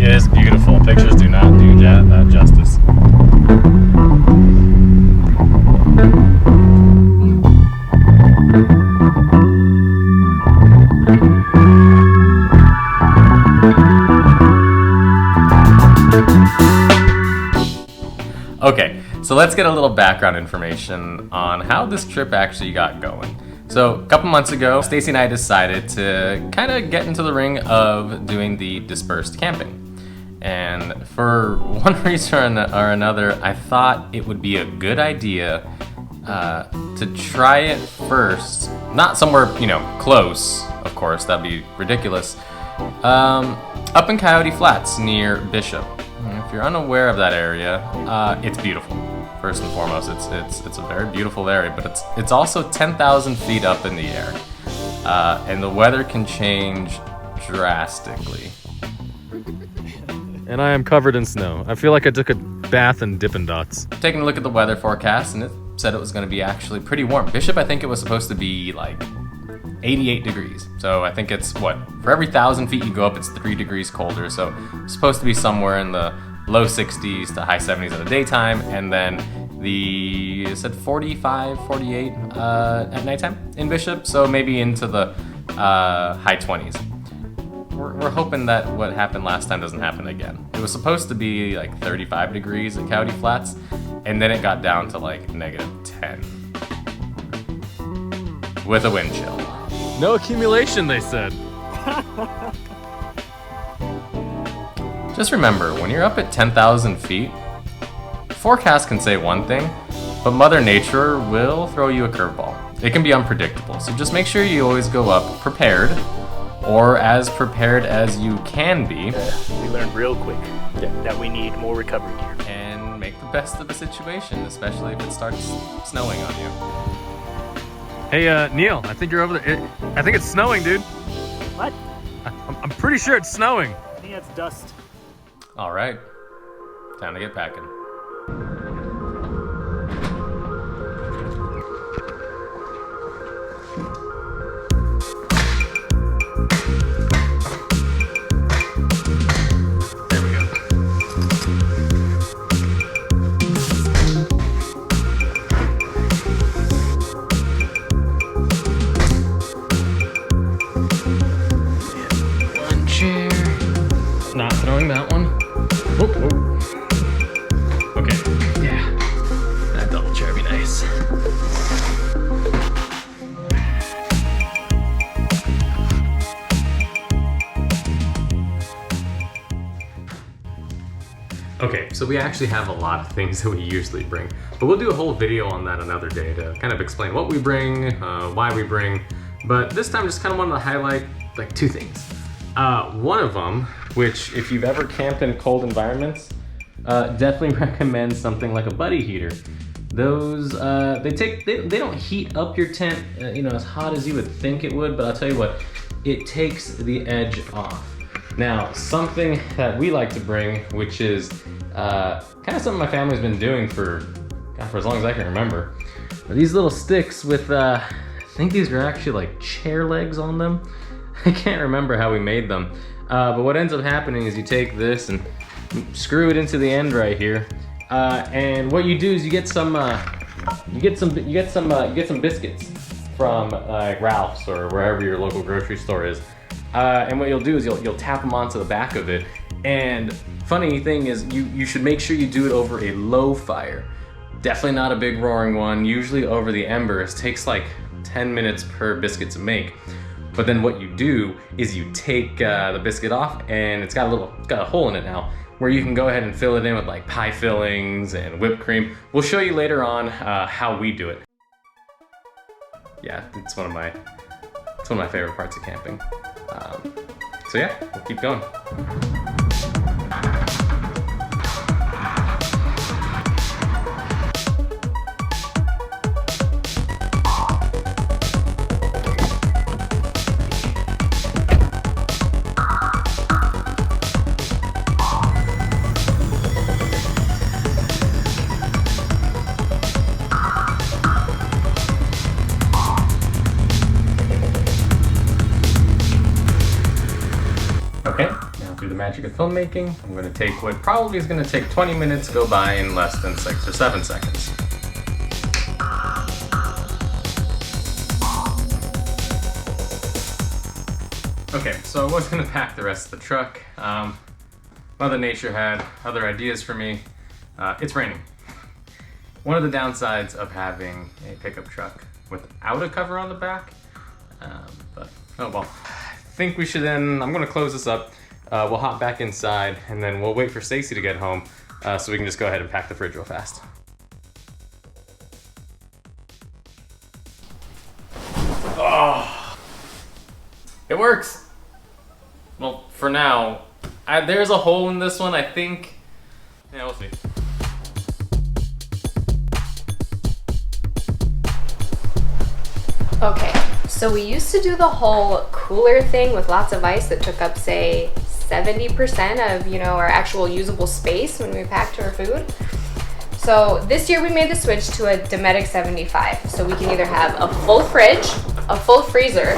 is beautiful. Pictures do not do that justice. Okay, so let's get a little background information on how this trip actually got going. So a couple months ago, Stacy and I decided to kind of get into the ring of doing the dispersed camping. And for one reason or another, I thought it would be a good idea to try it first. Not somewhere, close, of course, that'd be ridiculous. Up in Coyote Flats near Bishop. If you're unaware of that area, it's beautiful. First and foremost, it's a very beautiful area, but it's also 10,000 feet up in the air, and the weather can change drastically. And I am covered in snow. I feel like I took a bath in Dippin' Dots. Taking a look at the weather forecast, and it said it was going to be actually pretty warm. Bishop, I think it was supposed to be like 88 degrees. So I think it's for every 1,000 feet you go up, it's 3 degrees colder. So it's supposed to be somewhere in the low 60s to high 70s in the daytime, and then it said 45, 48 at nighttime in Bishop, so maybe into the high 20s. We're hoping that what happened last time doesn't happen again. It was supposed to be like 35 degrees at Coyote Flats, and then it got down to like -10 with a wind chill. No accumulation, they said. Just remember, when you're up at 10,000 feet, forecast can say one thing, but Mother Nature will throw you a curveball. It can be unpredictable, so just make sure you always go up prepared, or as prepared as you can be. We learned real quick that we need more recovery gear. And make the best of the situation, especially if it starts snowing on you. Hey, Neil, I think you're over there. I think it's snowing, dude. What? I'm pretty sure it's snowing. I think that's dust. All right, time to get packing. There we go. One chair. Not throwing that one. Okay, yeah, that double chair would be nice. Okay, so we actually have a lot of things that we usually bring, but we'll do a whole video on that another day to kind of explain what we bring, why we bring, but this time just kind of wanted to highlight like 2 things. One of them, which if you've ever camped in cold environments, definitely recommend something like a buddy heater. Those, they don't heat up your tent, as hot as you would think it would, but I'll tell you what, it takes the edge off. Now, something that we like to bring, which is kind of something my family's been doing for as long as I can remember, are these little sticks with, I think these are actually like chair legs on them. I can't remember how we made them, but what ends up happening is you take this and screw it into the end right here, and what you do is you get some biscuits from Ralph's or wherever your local grocery store is, and what you'll do is you'll tap them onto the back of it. And funny thing is, you should make sure you do it over a low fire. Definitely not a big roaring one. Usually over the embers. Takes like 10 minutes per biscuit to make. But then what you do is you take the biscuit off, and it's got a hole in it now, where you can go ahead and fill it in with like pie fillings and whipped cream. We'll show you later on how we do it. Yeah, it's one of my favorite parts of camping. So yeah, we'll keep going. do the magic of filmmaking. I'm gonna take what probably is gonna take 20 minutes go by in less than 6 or 7 seconds. Okay, so I was gonna pack the rest of the truck. Mother Nature had other ideas for me. It's raining. One of the downsides of having a pickup truck without a cover on the back, but oh well. I think we should then, I'm gonna close this up. We'll hop back inside and then we'll wait for Stacy to get home so we can just go ahead and pack the fridge real fast. Oh, it works. Well, for now. There's a hole in this one, I think. Yeah, we'll see. Okay, so we used to do the whole cooler thing with lots of ice that took up, say, 70% of, our actual usable space when we packed our food. So this year we made the switch to a Dometic 75. So we can either have a full fridge, a full freezer,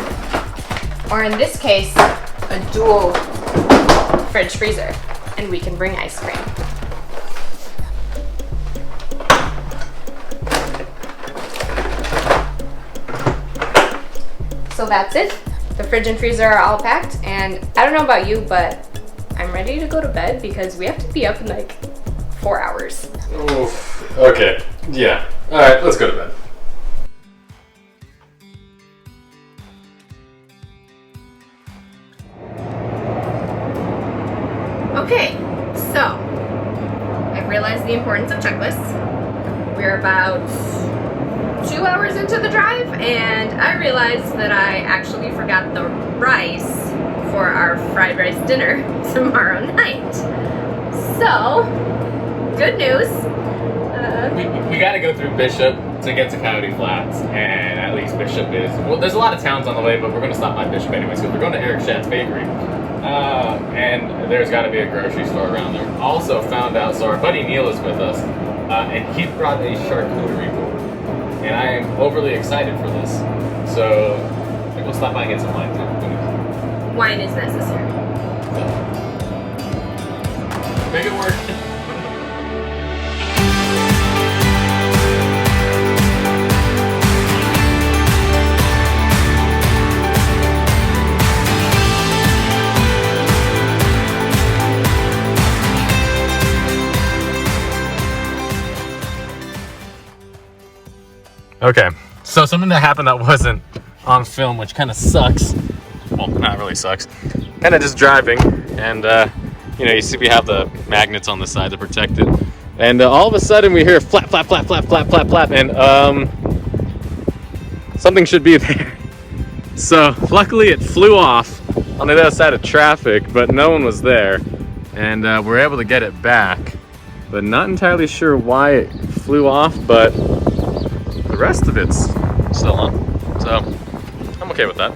or in this case, a dual fridge freezer, and we can bring ice cream. So that's it. The fridge and freezer are all packed, and I don't know about you, but I'm ready to go to bed because we have to be up in like 4 hours. Oof. Okay. Yeah. All right. Let's go to bed. Okay, so I've realized the importance of checklists. We're about 2 hours into the drive, and I realized that I actually forgot the rice for our fried rice dinner tomorrow night. So, good news. We got to go through Bishop to get to Coyote Flats, and at least Bishop is. Well, there's a lot of towns on the way, but we're going to stop by Bishop anyways because we're going to Eric Shad's Bakery. And there's got to be a grocery store around there. Also found out, so our buddy Neil is with us, and he brought a charcuterie board. And I am overly excited for this. So maybe we'll stop by and get some wine too. Wine is necessary. Make it work. Okay, so something that happened that wasn't on film, which kind of sucks. Well, not really sucks. Kind of just driving, and you see we have the magnets on the side to protect it. And all of a sudden we hear flap, flap, flap, flap, flap, flap, flap, and something should be there. So luckily it flew off on the other side of traffic, but no one was there. And we're able to get it back, but not entirely sure why it flew off, but the rest of it's still on, so I'm okay with that.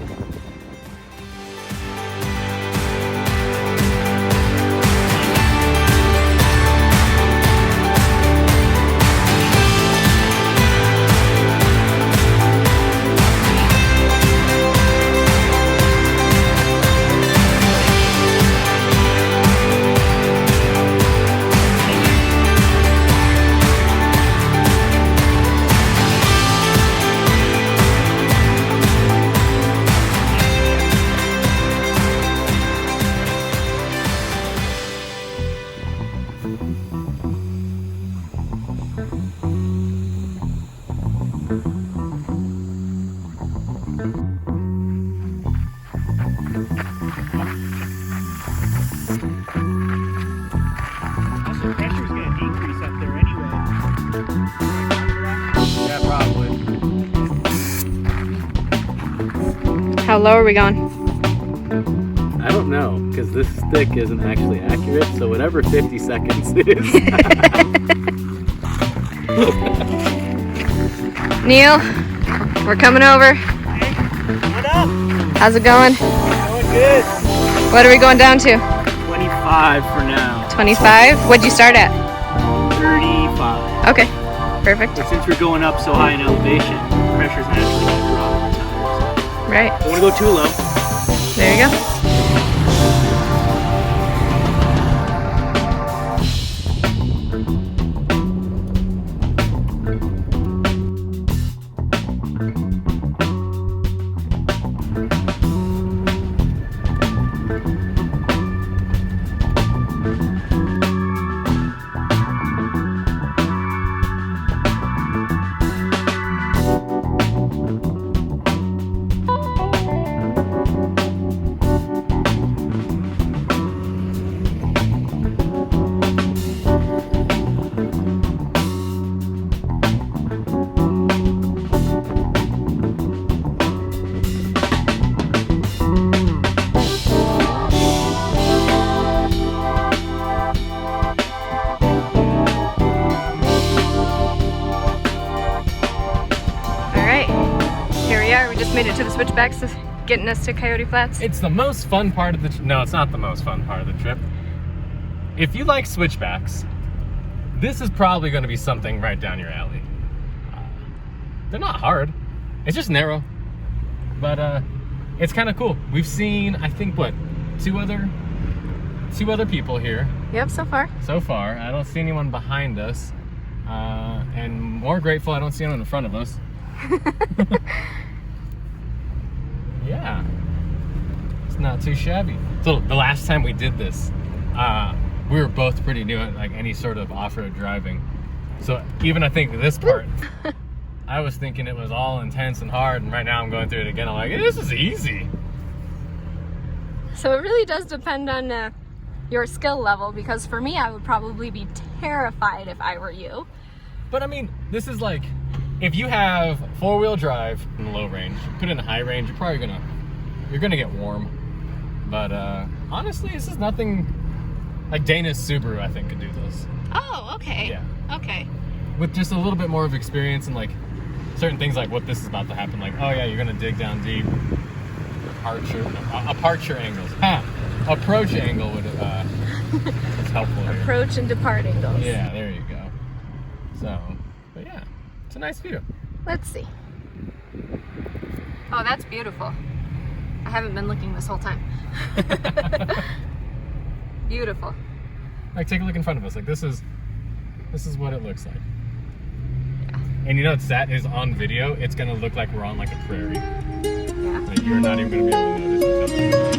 How low are we going? I don't know, because this stick isn't actually accurate, so whatever 50 seconds is. Neil, we're coming over. What up? How's it going? Going good. What are we going down to? 25 for now. 25? What'd you start at? 35. Okay, perfect. But since we're going up so high in elevation, pressure's naturally going to drop in the tires. Right. Don't want to go too low. There you go. Switchbacks is getting us to Coyote Flats? It's the most fun part of the no, it's not the most fun part of the trip. If you like switchbacks, this is probably going to be something right down your alley. They're not hard. It's just narrow. But it's kind of cool. We've seen, I think, what, two other people here. Yep, so far. So far. I don't see anyone behind us. And more grateful, I don't see anyone in front of us. Yeah. It's not too shabby. So the last time we did this, we were both pretty new at like any sort of off-road driving. So even I think this part, I was thinking it was all intense and hard, and right now I'm going through it again. I'm like, this is easy. So it really does depend on your skill level, because for me, I would probably be terrified if I were you. But I mean, this is like, if you have four-wheel drive in the low range, put it in a high range, you're probably gonna get warm. But honestly, this is nothing. Like Dana's Subaru, I think, could do this. Oh, okay. Yeah. Okay. With just a little bit more of experience and like certain things, like what this is about to happen. Like, oh yeah, you're gonna dig down deep. Aperture angles. Approach angle would is helpful here. Approach and depart angles. Yeah, there you go. So, but yeah, it's a nice view. Let's see. Oh, that's beautiful. I haven't been looking this whole time. Beautiful. Like, take a look in front of us. Like, this is what it looks like. Yeah. And you know, that is on video. It's gonna look like we're on like a prairie. Yeah. Like, you're not even gonna be able to notice it.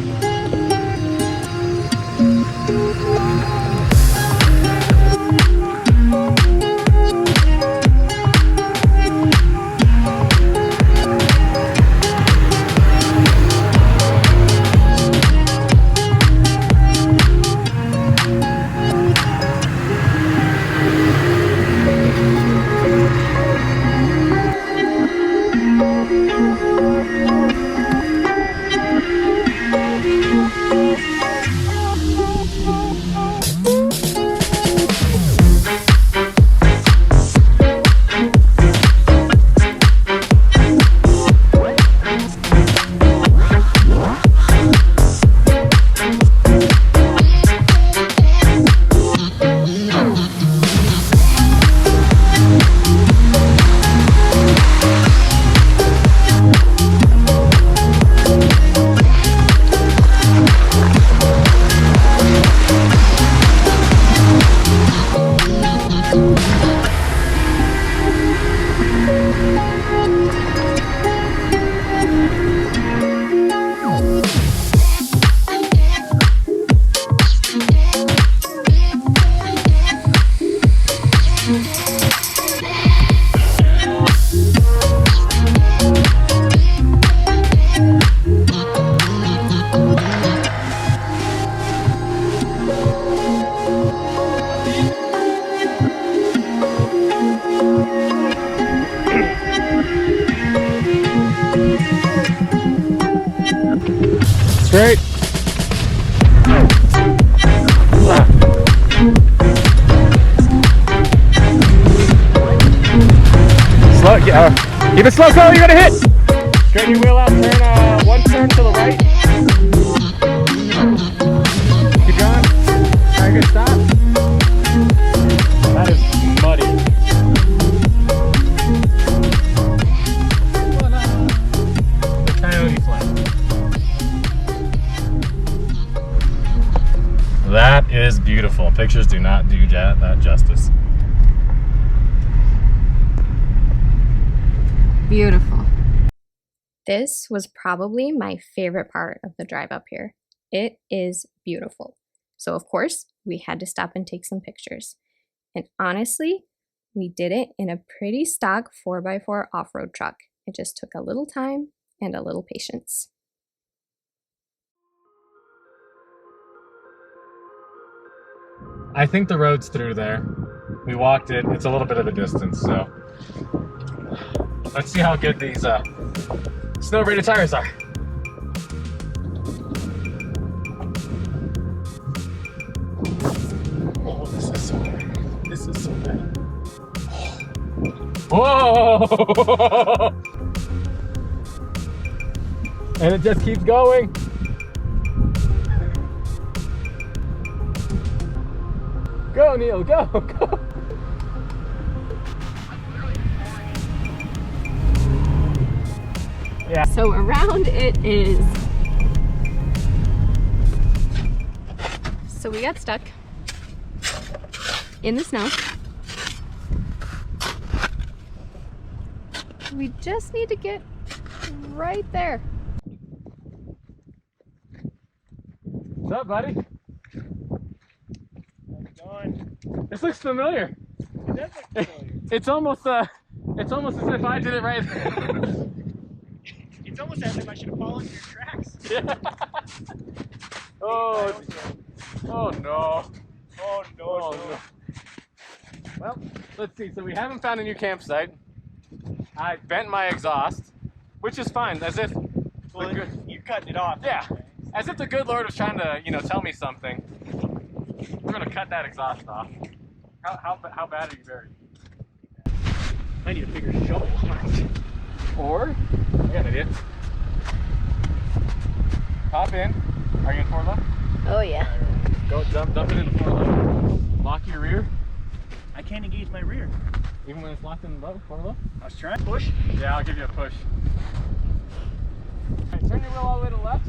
Straight. Slow, keep it slow, you're gonna hit. Straighten your wheel out, turn one turn to the right. Keep going. Alright, good, stop. That is muddy. The Coyote flat. That is beautiful. Pictures do not do that justice. Beautiful. This was probably my favorite part of the drive up here. It is beautiful. So of course, we had to stop and take some pictures. And honestly, we did it in a pretty stock 4x4 off-road truck. It just took a little time and a little patience. I think the road's through there. We walked it. It's a little bit of a distance, so let's see how good these snow rated tires are. Oh, this is so bad. This is so bad. Whoa! And it just keeps going. Go, Neil, go, go. Yeah. So around it is. So we got stuck in the snow. We just need to get right there. What's up, buddy? How's it going? This looks familiar. It does look familiar. It's almost as if I did it right. It's almost as if I should have followed your tracks. Yeah. Oh, oh no. Oh no, Oh, no. no. Well, let's see. So we haven't found a new campsite. I bent my exhaust, which is fine, as if Well, the good, you're cutting it off. yeah, as if the good Lord was trying to, you know, tell me something. We're gonna cut that exhaust off. How bad are you buried? I need a bigger shovel. Or, I got an idea. Hop in. Are you in 4-low? Oh yeah. Go dump it in the 4-low. Lock your rear, I can't engage my rear. even when it's locked in the 4-low. I was trying to push. Yeah, I'll give you a push. All right, turn your wheel all the way to the left.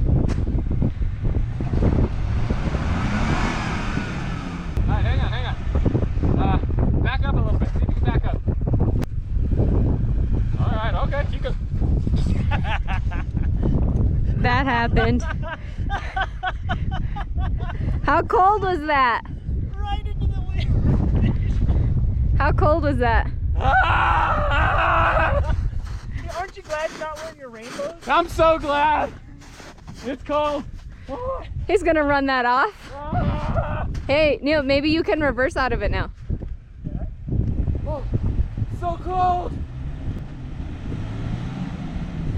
All right, hang on. Back up a little bit. See if you can back up. All right, okay, keep it. That happened. How cold was that? Right into the wind. How cold was that? Aren't you glad you're not wearing your rainbows? I'm so glad. It's cold. He's gonna run that off. Hey, Neil, maybe you can reverse out of it now. Oh, so cold.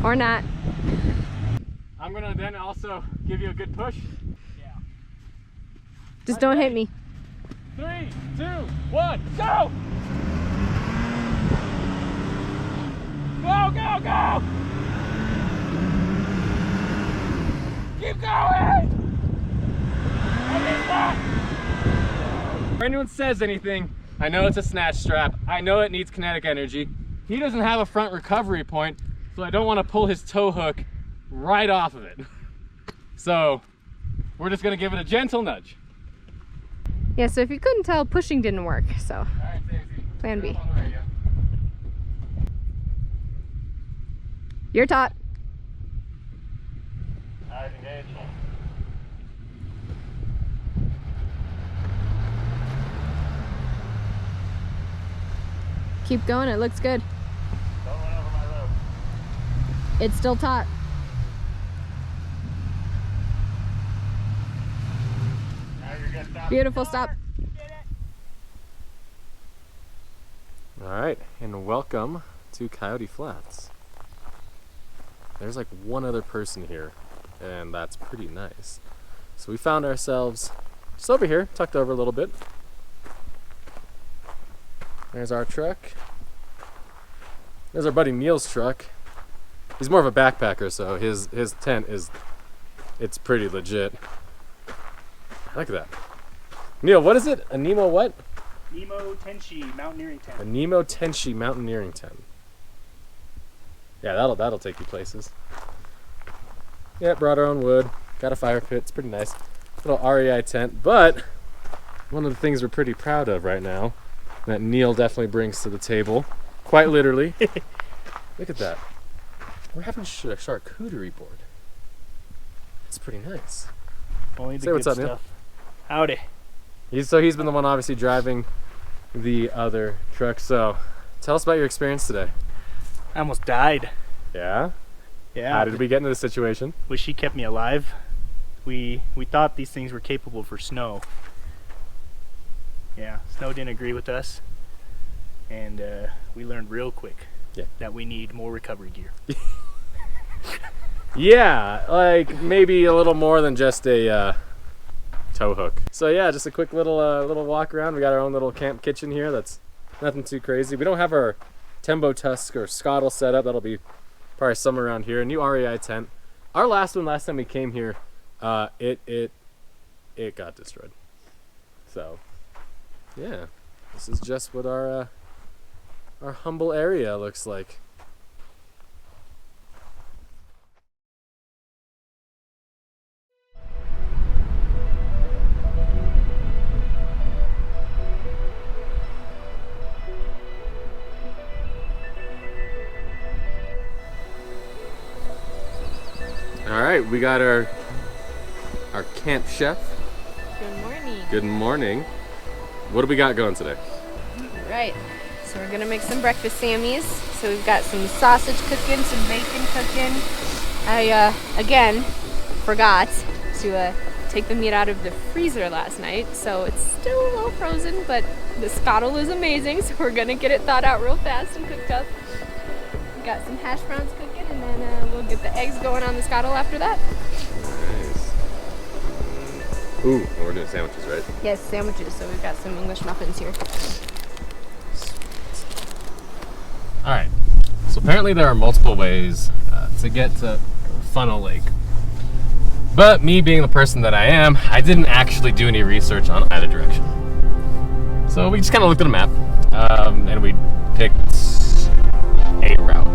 Or not. I'm gonna then also give you a good push. Yeah. Just don't hit me. 3, 2, 1, go! Go, go, go! Keep going! Okay, stop! If anyone says anything, I know it's a snatch strap. I know it needs kinetic energy. He doesn't have a front recovery point, so I don't want to pull his tow hook right off of it. So we're just gonna give it a gentle nudge. Yeah, so if you couldn't tell, pushing didn't work, so All right, Stacy. plan B. On the radio. You're taught. Eyes engaged. Keep going, it looks good. Don't run over my rope. It's still taut. Now you're good. Stop. Beautiful, stop. All right, and welcome to Coyote Flats. There's like one other person here, and that's pretty nice. So we found ourselves just over here, tucked over a little bit. There's our truck. There's our buddy Neil's truck. He's more of a backpacker, so his tent it's pretty legit. Look at that. Neil, what is it? A Nemo what? Nemo Tenshi mountaineering A tent. Nemo Tenshi mountaineering tent. Yeah, that'll take you places. Yeah, brought our own wood. Got a fire pit. It's pretty nice. Little REI tent. But one of the things we're pretty proud of right now that Neil definitely brings to the table, quite literally. Look at that. We're having a charcuterie board. It's pretty nice. Only the Say good what's up, Neil. stuff. Howdy. He's been the one obviously driving the other truck. So tell us about your experience today. I almost died. Yeah? Yeah. How did we get into this situation? Wish he kept me alive. We thought these things were capable for snow. Yeah, snow didn't agree with us, and we learned real quick that we need more recovery gear. Yeah, like maybe a little more than just a tow hook. So yeah, just a quick little walk around. We got our own little camp kitchen here. That's nothing too crazy. We don't have our Tembo Tusk or Scottle set up. That'll be probably somewhere around here. A new REI tent. Our last time we came here, it got destroyed. So, yeah, this is just what our humble area looks like. All right, we got our camp chef. Good morning. Good morning. What do we got going today? Right. So we're gonna make some breakfast Sammys. So we've got some sausage cooking, some bacon cooking. I again forgot to take the meat out of the freezer last night, so it's still a little frozen, but the scuttle is amazing, so we're gonna get it thawed out real fast and cooked up. We got some hash browns cooking, and then we'll get the eggs going on the scuttle after that. Nice. Ooh, we're doing sandwiches, right? Yes, sandwiches. So we've got some English muffins here. All right. So apparently there are multiple ways to get to Funnel Lake. But me being the person that I am, I didn't actually do any research on either direction. So we just kind of looked at a map, and we picked a route.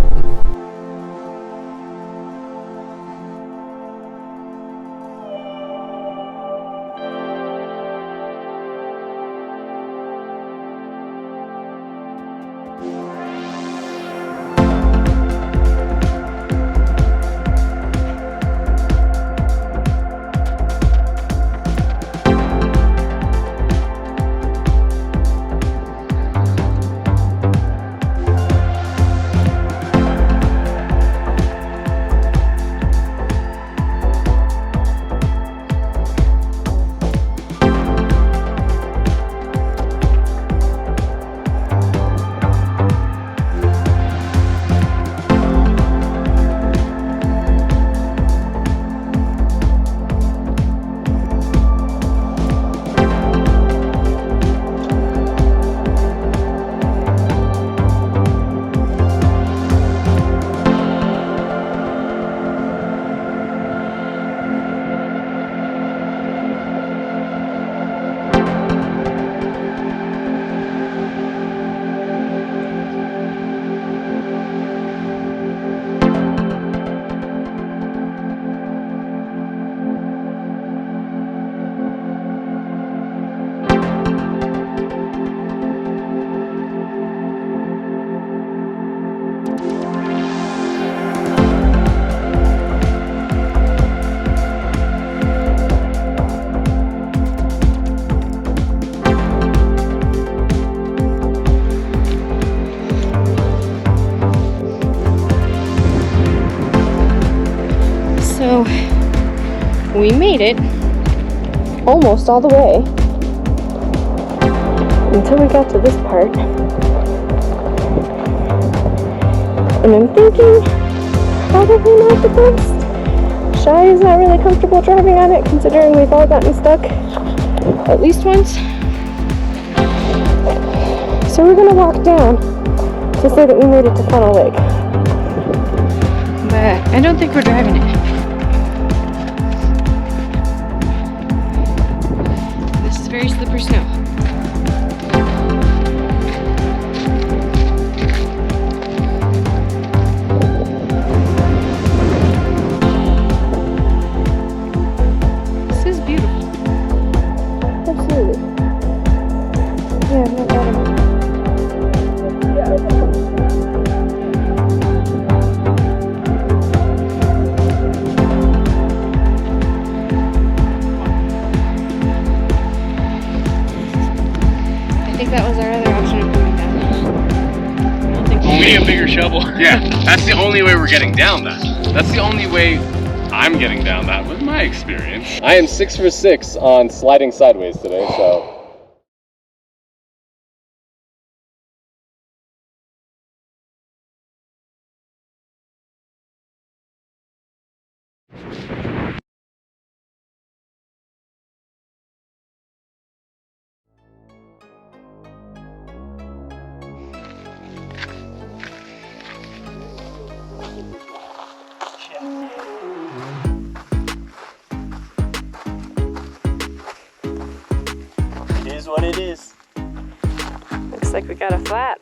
We made it almost all the way until we got to this part. And I'm thinking probably not the best. Shaya's not really comfortable driving on it, considering we've all gotten stuck at least once. So we're gonna walk down to say that we made it to Funnel Lake. But I don't think we're driving it. This is very slippery snow. This is beautiful. Absolutely. Yeah, not bad at all. I think that was our other option of coming down. I don't think We need a bigger shovel. Yeah, that's the only way we're getting down that. That's the only way I'm getting down that with my experience. I am 6 for 6 on sliding sideways today, so. is what it is. Looks like we got a flat.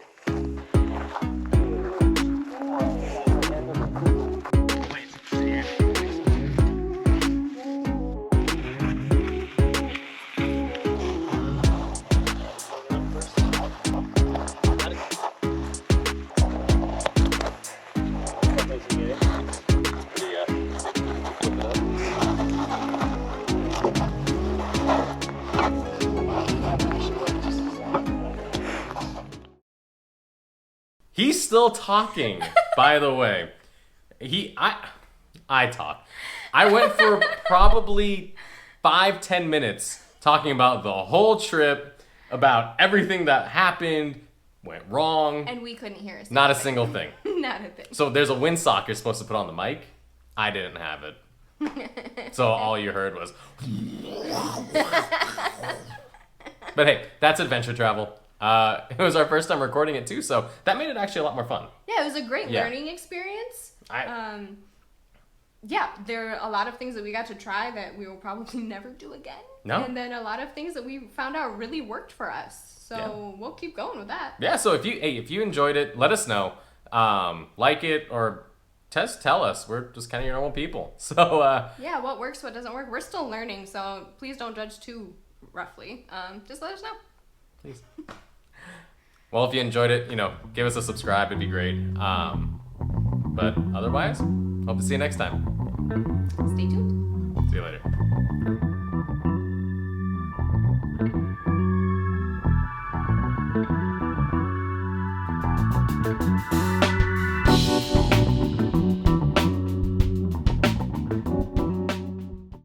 He's still talking, by the way. I talk. I went for probably 5-10 minutes talking about the whole trip, about everything that happened, went wrong. And we couldn't hear Not a single thing. Not a thing. So there's a windsock you're supposed to put on the mic. I didn't have it. So all you heard was... But hey, that's adventure travel. It was our first time recording it too, so that made it actually a lot more fun. Yeah, it was a great learning experience. Yeah, there are a lot of things that we got to try that we will probably never do again. No. And then a lot of things that we found out really worked for us. So we'll keep going with that. Yeah, so if you enjoyed it, let us know. Like it or tell us. We're just kind of your normal people. So yeah, what works, what doesn't work. We're still learning, so please don't judge too roughly. Just let us know. Please. Well, if you enjoyed it, give us a subscribe. It'd be great. But otherwise, hope to see you next time. Stay tuned. See you later.